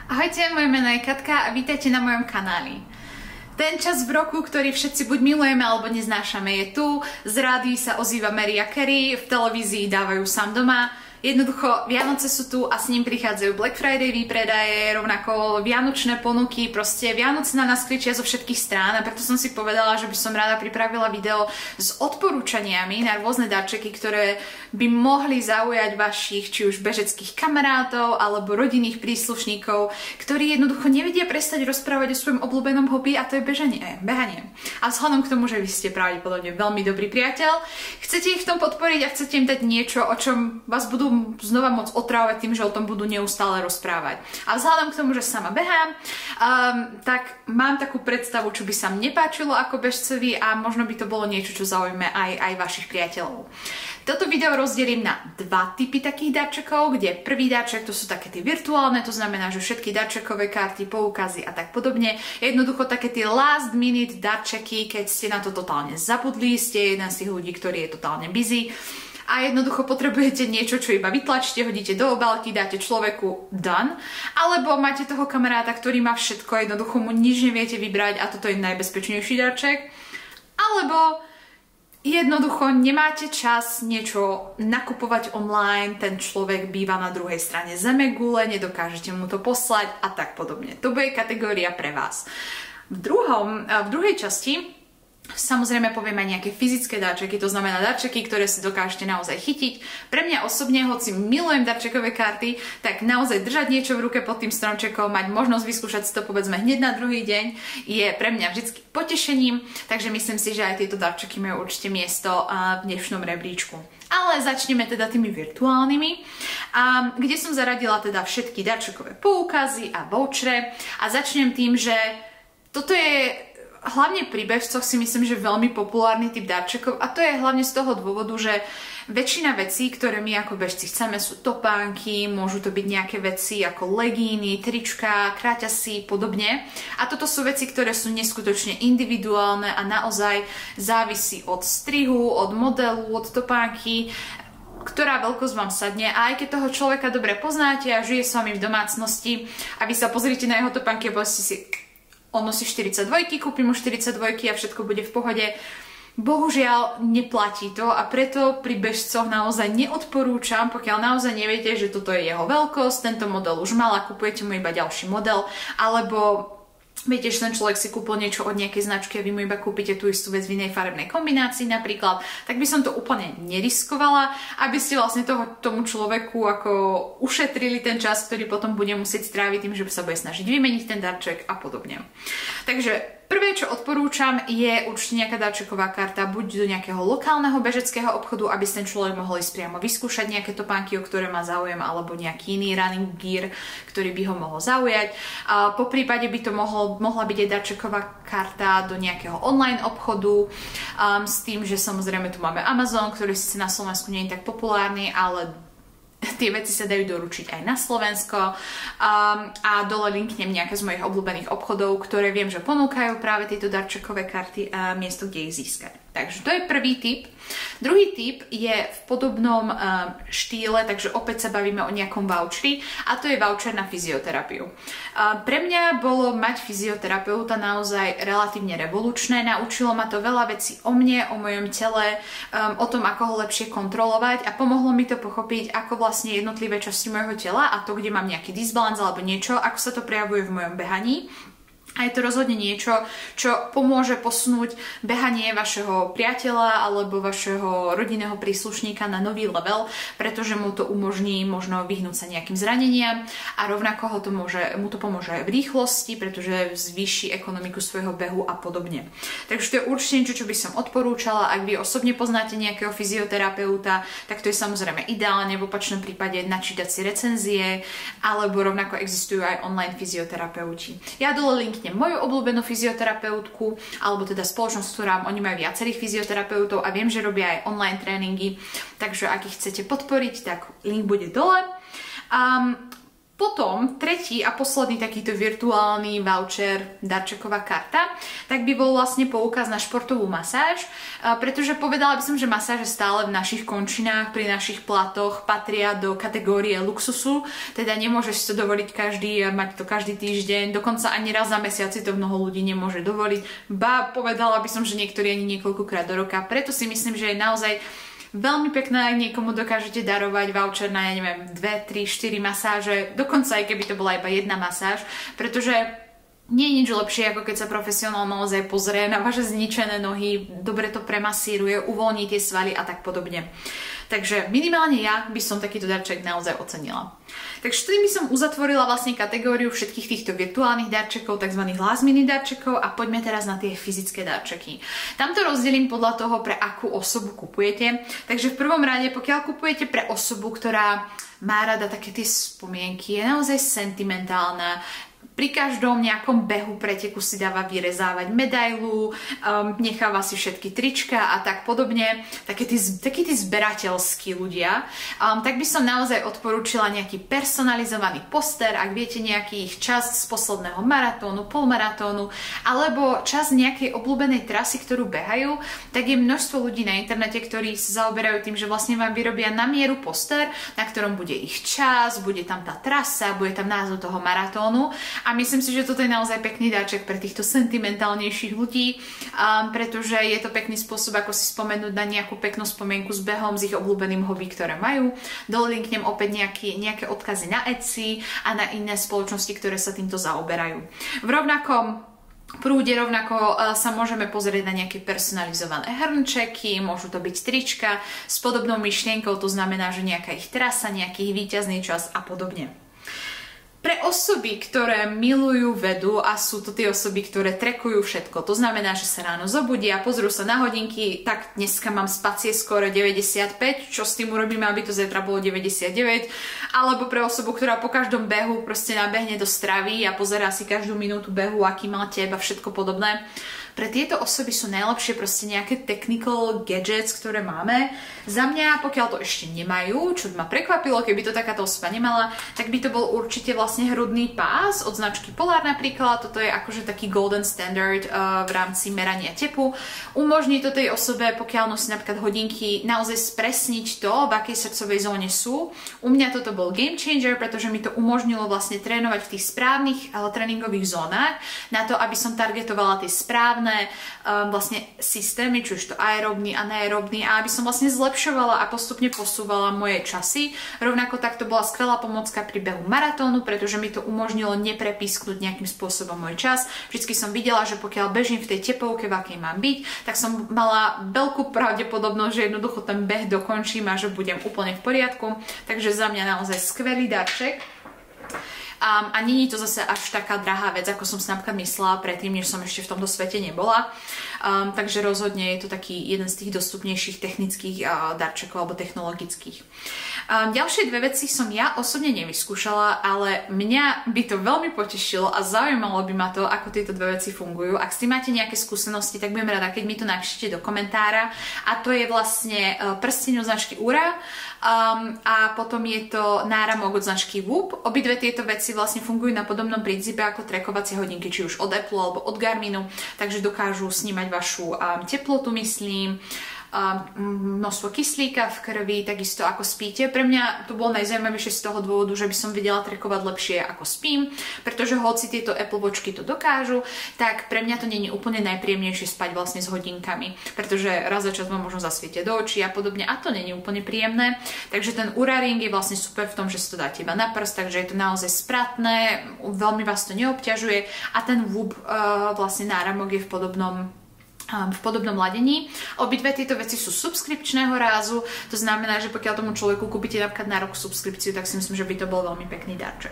Ahojte, moje meno je Katka a vítajte na mojom kanáli. Ten čas v roku, ktorý všetci buď milujeme alebo neznášame, je tu. Z rádií sa ozýva Mariah Carey, v televízii dávajú Sám doma. Jednoducho, Vianoce sú tu a s ním prichádzajú Black Friday výpredaje, rovnako vianočné ponuky, proste Vianoce na nás kričia zo všetkých strán a preto som si povedala, že by som rada pripravila video s odporúčaniami na rôzne darčeky, ktoré by mohli zaujať vašich či už bežeckých kamarátov alebo rodinných príslušníkov, ktorí jednoducho nevedia prestať rozprávať o svojom obľúbenom hobby a to je behanie. A vzhľadom k tomu, že vy ste pravdepodobne veľmi dobrý priateľ, chcete ich v tom podporiť a chcete im dať niečo, o čom vás budú znova môcť otrávať tým, že o tom budú neustále rozprávať. A vzhľadom k tomu, že sama behám, tak mám takú predstavu, čo by sa mne páčilo ako bežcovi a možno by to bolo niečo, čo zaujíme aj vašich priateľov. Toto video rozdelím na dva typy takých darčekov, kde prvý darček to sú také tie virtuálne, to znamená, že všetky darčekové karty, poukazy a tak podobne. Jednoducho také tie last minute darčeky, keď ste na to totálne zabudli, ste jeden z tých ľudí, ktorý je totálne busy a jednoducho potrebujete niečo, čo iba vytlačíte, hodíte do obálky, dáte človeku done, alebo máte toho kamaráta, ktorý má všetko, jednoducho mu nič neviete vybrať a toto je najbezpečnejší darček, alebo jednoducho nemáte čas niečo nakupovať online, ten človek býva na druhej strane zemegule, nedokážete mu to poslať a tak podobne. To bude kategória pre vás. V druhej časti samozrejme poviem aj nejaké fyzické darčeky, to znamená darčeky, ktoré si dokážete naozaj chytiť. Pre mňa osobne, hoci milujem darčekové karty, tak naozaj držať niečo v ruke pod tým stromčekom, mať možnosť vyskúšať si to povedzme hneď na druhý deň, je pre mňa vždycky potešením, takže myslím si, že aj tieto darčeky majú určite miesto v dnešnom rebríčku. Ale začneme teda tými virtuálnymi, kde som zaradila teda všetky darčekové poukazy a vouchere a začnem tým, že toto je hlavne pri bežcoch si myslím, že veľmi populárny typ darčekov a to je hlavne z toho dôvodu, že väčšina vecí, ktoré my ako bežci chceme, sú topánky, môžu to byť nejaké veci ako legíny, trička, kráťasy, podobne. A toto sú veci, ktoré sú neskutočne individuálne a naozaj závisí od strihu, od modelu, od topánky, ktorá veľkosť vám sadne a aj keď toho človeka dobre poznáte a žije s vami v domácnosti a vy sa pozrite na jeho topánky a poviete si, on nosí 42, kúpim mu 42 a všetko bude v pohode. Bohužiaľ neplatí to a preto pri bežcoch naozaj neodporúčam, pokiaľ naozaj neviete, že toto je jeho veľkosť, tento model už mal a kupujete mu iba ďalší model, alebo viete, že ten človek si kúpil niečo od nejakej značky a vy mu iba kúpite tú istú vec v inej farebnej kombinácii napríklad, tak by som to úplne neriskovala, aby ste vlastne tomu človeku ako ušetrili ten čas, ktorý potom bude musieť stráviť tým, že sa bude snažiť vymeniť ten darček a podobne. Takže prvé, čo odporúčam, je určite nejaká darčeková karta, buď do nejakého lokálneho bežeckého obchodu, aby si ten človek mohol ísť priamo vyskúšať nejaké topánky, o ktoré má záujem, alebo nejaký iný running gear, ktorý by ho mohol zaujať. Po prípade by to mohla byť aj darčeková karta do nejakého online obchodu, s tým, že samozrejme tu máme Amazon, ktorý síce na Slovensku nie je tak populárny, ale tie veci sa dajú doručiť aj na Slovensko a dole linknem nejaké z mojich obľúbených obchodov, ktoré viem, že ponúkajú práve tieto darčekové karty a miesto, kde ich získať. Takže to je prvý tip. Druhý tip je v podobnom štýle, takže opäť sa bavíme o nejakom voucheri a to je voucher na fyzioterapiu. Pre mňa bolo mať fyzioterapeuta naozaj relatívne revolučné. Naučilo ma to veľa vecí o mne, o mojom tele, o tom, ako ho lepšie kontrolovať a pomohlo mi to pochopiť, ako vlastne jednotlivé časti môjho tela a to, kde mám nejaký disbalans alebo niečo, ako sa to prejavuje v mojom behaní. A je to rozhodne niečo, čo pomôže posunúť behanie vašeho priateľa alebo vašeho rodinného príslušníka na nový level, pretože mu to umožní možno vyhnúť sa nejakým zraneniam a rovnako mu to pomôže v rýchlosti, pretože zvýši ekonomiku svojho behu a podobne. Takže to je určite niečo, čo by som odporúčala. Ak vy osobne poznáte nejakého fyzioterapeuta, tak to je samozrejme ideálne, v opačnom prípade načítať si recenzie, alebo rovnako existujú aj online fyzioterapeuti. Ja dole linknem moju obľúbenú fyzioterapeutku, alebo teda spoločnosť, ktorá oni majú viacerých fyzioterapeutov a viem, že robia aj online tréningy, takže ak ich chcete podporiť, tak link bude dole. Potom tretí a posledný takýto virtuálny voucher, darčeková karta, tak by bol vlastne poukaz na športovú masáž, pretože povedala by som, že masáže stále v našich končinách, pri našich platoch patria do kategórie luxusu, teda nemôžeš si to dovoliť každý a mať to každý týždeň, dokonca ani raz za mesiac si to mnoho ľudí nemôže dovoliť, ba povedala by som, že niektorí ani niekoľkokrát do roka, preto si myslím, že je naozaj veľmi pekné, ak niekomu dokážete darovať voucher na, ja neviem, 2, 3, 4 masáže, dokonca aj keby to bola iba jedna masáž, pretože nie je nič lepšie, ako keď sa profesionál naozaj pozrie na vaše zničené nohy, dobre to premasíruje, uvoľní tie svaly a tak podobne. Takže minimálne ja by som takýto darček naozaj ocenila. Takže tým by som uzatvorila vlastne kategóriu všetkých týchto virtuálnych darčekov, tzv. Last minute darčekov a poďme teraz na tie fyzické darčeky. Tam to rozdelím podľa toho, pre akú osobu kupujete. Takže v prvom rade, pokiaľ kupujete pre osobu, ktorá má rada také tie spomienky, je naozaj sentimentálna, pri každom nejakom behu, preteku si dáva vyrezávať medailu, necháva si všetky trička a tak podobne. Takí tí zberateľskí ľudia. Tak by som naozaj odporúčila nejaký personalizovaný poster, ak viete nejaký ich čas z posledného maratónu, polmaratónu, alebo čas nejakej obľúbenej trasy, ktorú behajú, tak je množstvo ľudí na internete, ktorí sa zaoberajú tým, že vlastne vám vyrobia na mieru poster, na ktorom bude ich čas, bude tam tá trasa, bude tam názov toho maratónu. A myslím si, že toto je naozaj pekný dáček pre týchto sentimentálnejších ľudí, pretože je to pekný spôsob, ako si spomenúť na nejakú peknú spomienku s behom, s ich obľúbeným hobby, ktoré majú. Dolinknem opäť nejaké odkazy na Etsy a na iné spoločnosti, ktoré sa týmto zaoberajú. V rovnakom prúde rovnako sa môžeme pozrieť na nejaké personalizované hrnčeky, môžu to byť trička s podobnou myšlienkou, to znamená, že nejaká ich trasa, nejaký víťazný čas a podobne. Pre osoby, ktoré milujú vedu a sú to tie osoby, ktoré trekujú všetko, to znamená, že sa ráno zobudia, pozrú sa na hodinky, tak dneska mám spacie skoro 95, čo s tým urobíme, aby to zajtra bolo 99, alebo pre osobu, ktorá po každom behu proste nabehne do stravy a pozerá si každú minútu behu, aký mal tep a všetko podobné. Pre tieto osoby sú najlepšie proste nejaké technical gadgets, ktoré máme. Za mňa, pokiaľ to ešte nemajú, čo ma prekvapilo, keby to takáto osoba nemala, tak by to bol určite vlastne hrudný pás od značky Polar napríklad. Toto je akože taký golden standard v rámci merania tepu. Umožní to tej osobe, pokiaľ nosí napríklad hodinky, naozaj spresniť to, v akej srdcovej zóne sú. U mňa toto bol game changer, pretože mi to umožnilo vlastne trénovať v tých správnych tréningových zónach na to, aby som targetovala tie správne vlastne systémy, či už to aerobný, anaerobný, a aby som vlastne zlepšovala a postupne posúvala moje časy. Rovnako takto bola skvelá pomocka pri behu maratónu, pretože mi to umožnilo neprepísknuť nejakým spôsobom môj čas. Vždycky som videla, že pokiaľ bežím v tej tepovke, v akej mám byť, tak som mala veľkú pravdepodobnosť, že jednoducho ten beh dokončím a že budem úplne v poriadku. Takže za mňa naozaj skvelý darček. A nie je to zase až taká drahá vec, ako som si napríklad myslela predtým, než som ešte v tomto svete nebola. Takže rozhodne je to taký jeden z tých dostupnejších technických darčekov alebo technologických. Ďalšie dve veci som ja osobne nevyskúšala, ale mňa by to veľmi potešilo a zaujímalo by ma to, ako tieto dve veci fungujú. Ak s tým máte nejaké skúsenosti, tak budem rada, keď mi to napíšete do komentára. A to je vlastne prsteň od značky Oura a potom je to náramok od značky Whoop. Obidve tieto veci vlastne fungujú na podobnom princípe ako trackovacie hodinky, či už od Apple alebo od Garminu, takže dokážu snímať vašu teplotu, myslím, množstvo kyslíka v krvi, takisto ako spíte. Pre mňa to bolo najzaujímavejšie z toho dôvodu, že by som vedela trackovať lepšie ako spím, pretože hoci tieto Apple Watchky to dokážu, tak pre mňa to nie je úplne najpríjemnejšie spať vlastne s hodinkami, pretože raz za čas vám možno zasvietia do očí a podobne a to nie je úplne príjemné. Takže ten Oura Ring je vlastne super v tom, že si to dáte iba na prst, takže je to naozaj spratné, veľmi vás to neobťažuje a ten Whoop vlastne náramok je v podobnom ladení. Obidve tieto veci sú subskripčného rázu, to znamená, že pokiaľ tomu človeku kúpite napríklad na rok subskripciu, tak si myslím, že by to bol veľmi pekný darček.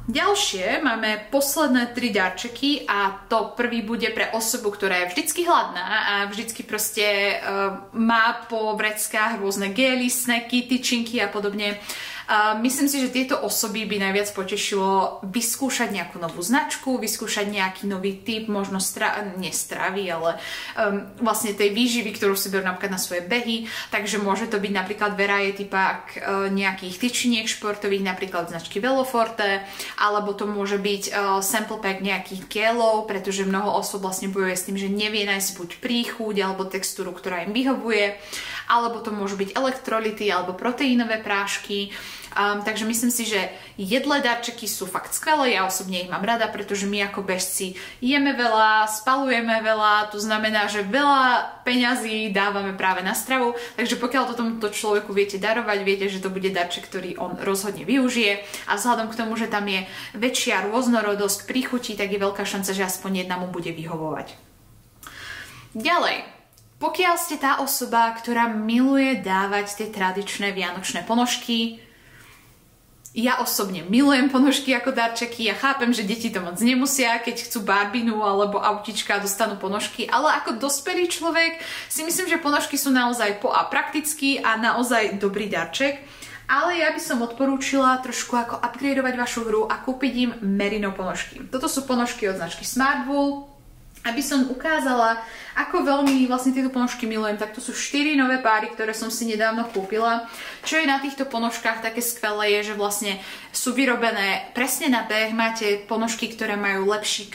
Ďalšie máme posledné 3 darčeky a to prvý bude pre osobu, ktorá je vždycky hladná a vždycky proste má po vreckách rôzne gély, snacky, tyčinky a podobne. Myslím si, že tieto osoby by najviac potešilo vyskúšať nejakú novú značku, vyskúšať nejaký nový typ, možno nie stravy, ale vlastne tej výživy, ktorú si berú napríklad na svoje behy. Takže môže to byť napríklad variety pack nejakých tyčiniek športových, napríklad značky Veloforte, alebo to môže byť sample pack nejakých gelov, pretože mnoho osôb vlastne bojuje s tým, že nevie nájsť buď príchuť alebo textúru, ktorá im vyhovuje, alebo to môžu byť elektrolyty alebo proteínové prášky. Takže myslím si, že jedlé darčeky sú fakt skvelé, ja osobne ich mám rada, pretože my ako bežci jeme veľa, spalujeme veľa, to znamená, že veľa peňazí dávame práve na stravu, takže pokiaľ to tomuto človeku viete darovať, viete, že to bude darček, ktorý on rozhodne využije a vzhľadom k tomu, že tam je väčšia rôznorodosť príchutí, tak je veľká šanca, že aspoň jedna mu bude vyhovovať. Ďalej. Pokiaľ ste tá osoba, ktorá miluje dávať tie tradičné vianočné ponožky, ja osobne milujem ponožky ako darčeky, ja chápem, že deti to moc nemusia, keď chcú barbinu alebo autička dostanú ponožky, ale ako dospelý človek si myslím, že ponožky sú naozaj praktický a naozaj dobrý darček. Ale ja by som odporúčila trošku ako upgradeovať vašu hru a kúpiť im merino ponožky. Toto sú ponožky od značky Smartwool. Aby som ukázala, ako veľmi vlastne tieto ponožky milujem, tak to sú 4 nové páry, ktoré som si nedávno kúpila. Čo je na týchto ponožkách také skvelé je, že vlastne sú vyrobené presne na beh. Máte ponožky, ktoré majú lepší,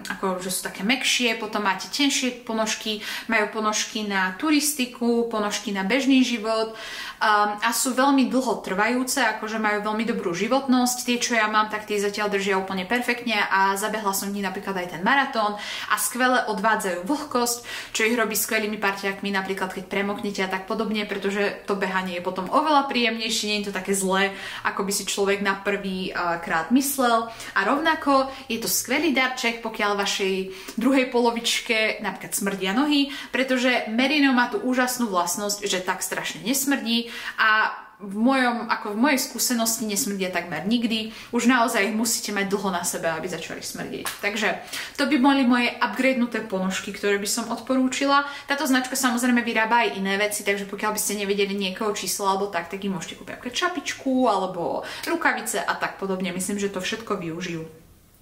ako že sú také mäkšie, potom máte tenšie ponožky, majú ponožky na turistiku, ponožky na bežný život a sú veľmi dlho trvajúce, akože majú veľmi dobrú životnosť. Tie, čo ja mám, tak tie zatiaľ držia úplne perfektne a zabehla som v nich napríklad aj ten maratón a skvele odvádzajú vlhkosť, čo ich robí skvelými parťákmi, napríklad keď premoknete a tak podobne, pretože to behanie je potom oveľa príjemnejšie, nie je to také zlé, ako by si človek na prvý krát myslel. A rovnako je to skvelý darček, pokiaľ vašej druhej polovičke napríklad smrdia nohy, pretože merino má tú úžasnú vlastnosť, že tak strašne nesmrdí a v mojej skúsenosti nesmrdia takmer nikdy. Už naozaj ich musíte mať dlho na sebe, aby začali smrdieť. Takže to by boli moje upgradenuté ponožky, ktoré by som odporúčila. Táto značka samozrejme vyrába aj iné veci, takže pokiaľ by ste nevedeli niekoho číslo alebo tak im môžete kúpiť ako čapičku alebo rukavice a tak podobne. Myslím, že to všetko využijú.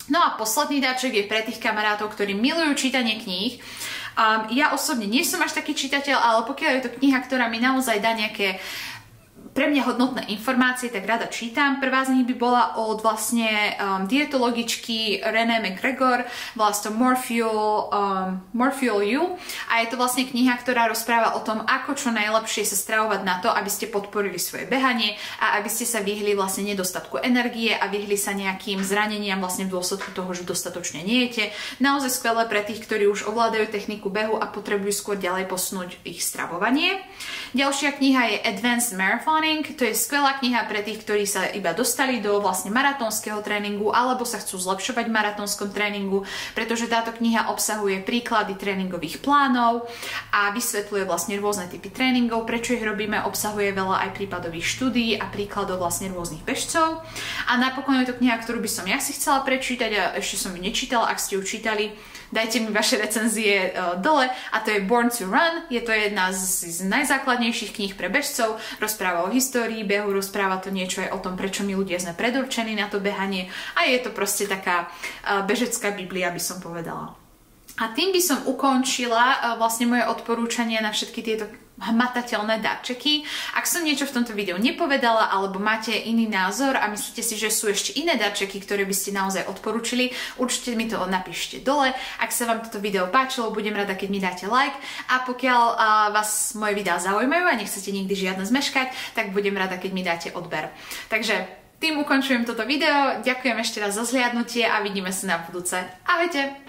No a posledný dáček je pre tých kamarátov, ktorí milujú čítanie kníh. Ja osobne nie som až taký čitateľ, ale pokiaľ je to kniha, ktorá mi naozaj dá nejaké pre mňa hodnotné informácie, tak rada čítam. Prvá z nich by bola od vlastne dietologičky Renée McGregor, volá sa to More Fuel You a je to vlastne kniha, ktorá rozpráva o tom, ako čo najlepšie sa stravovať na to, aby ste podporili svoje behanie a aby ste sa vyhli vlastne nedostatku energie a vyhli sa nejakým zraneniam vlastne v dôsledku toho, že dostatočne nejete. Naozaj skvelé pre tých, ktorí už ovládajú techniku behu a potrebujú skôr ďalej posunúť ich stravovanie. Ďalšia kniha je Advanced Marathoning. To je skvelá kniha pre tých, ktorí sa iba dostali do vlastne maratónskeho tréningu alebo sa chcú zlepšovať v maratónskom tréningu, pretože táto kniha obsahuje príklady tréningových plánov a vysvetľuje vlastne rôzne typy tréningov, prečo ich robíme, obsahuje veľa aj prípadových štúdií a príkladov vlastne rôznych bežcov. A napokon je to kniha, ktorú by som ja si chcela prečítať a ešte som ju nečítala. Ak ste ju čítali, dajte mi vaše recenzie dole a to je Born to Run. Je to jedna z najzákladnejších kníh pre bežcov. Rozpráva o histórii behu, rozpráva to niečo aj o tom, prečo my ľudia sme predurčení na to behanie a je to proste taká bežecká biblia, by som povedala. A tým by som ukončila vlastne moje odporúčanie na všetky tieto hmatateľné darčeky. Ak som niečo v tomto videu nepovedala alebo máte iný názor a myslíte si, že sú ešte iné darčeky, ktoré by ste naozaj odporúčili, určite mi to napíšte dole. Ak sa vám toto video páčilo, budem rada, keď mi dáte like a pokiaľ vás moje videá zaujímajú a nechcete nikdy žiadne zmeškať, tak budem rada, keď mi dáte odber. Takže tým ukončujem toto video, ďakujem ešte raz za zhliadnutie a vidíme sa na budúce. Ahojte!